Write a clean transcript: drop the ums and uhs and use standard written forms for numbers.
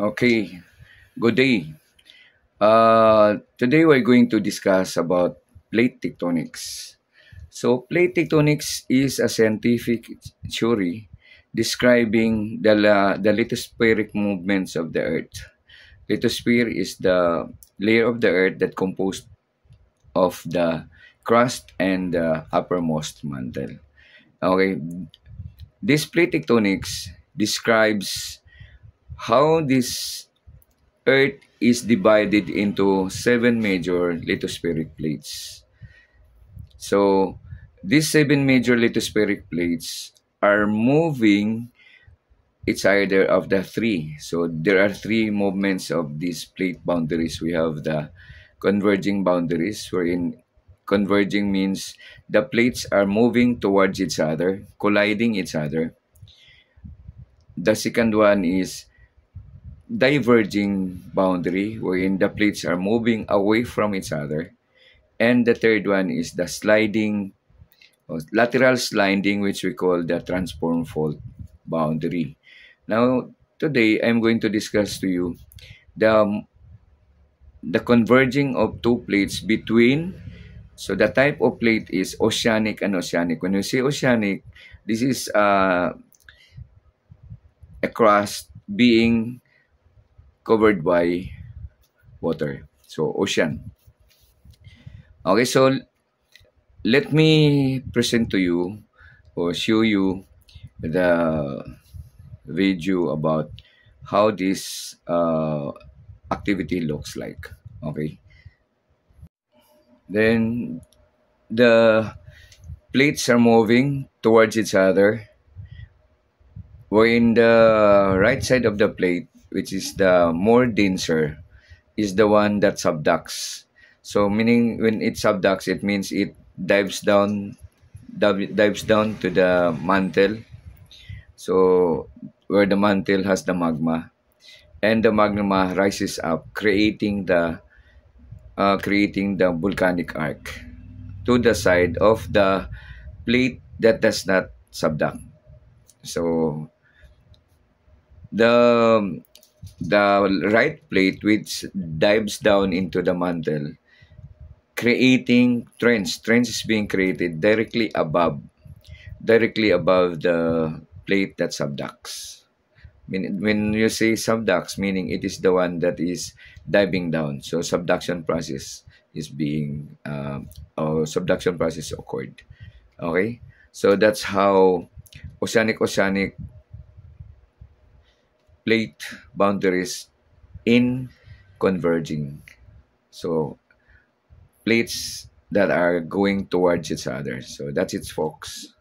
Okay, good day. Today we're going to discuss about plate tectonics. So, plate tectonics is a scientific theory describing the lithospheric movements of the Earth. Lithosphere is the layer of the Earth that composed of the crust and the uppermost mantle. Okay, this plate tectonics describes how this Earth is divided into seven major lithospheric plates. So, these seven major lithospheric plates are moving each either of the three. So, there are three movements of these plate boundaries. We have the converging boundaries, wherein converging means the plates are moving towards each other, colliding each other. The second one is diverging boundary, wherein the plates are moving away from each other. And the third one is the sliding or lateral sliding, which we call the transform fault boundary. Now, today I'm going to discuss to you the the converging of two plates between. So the type of plate is oceanic and oceanic. When we say oceanic, this is a crust being covered by water. So ocean. Okay, so let me present to you or show you the video about how this activity looks like. Okay. Then the plates are moving towards each other. Where in the right side of the plate, which is the more denser, is the one that subducts. So meaning when it subducts, it means it dives down to the mantle. So where the mantle has the magma, and the magma rises up, creating the volcanic arc to the side of the plate that does not subduct. So the the right plate which dives down into the mantle, creating trends. Trends is being created directly above the plate that subducts. When you say subducts, meaning it is the one that is diving down. So subduction process is being or subduction process occurred. Okay, so that's how oceanic plate boundaries in converging. So plates that are going towards each other. So that's it, folks.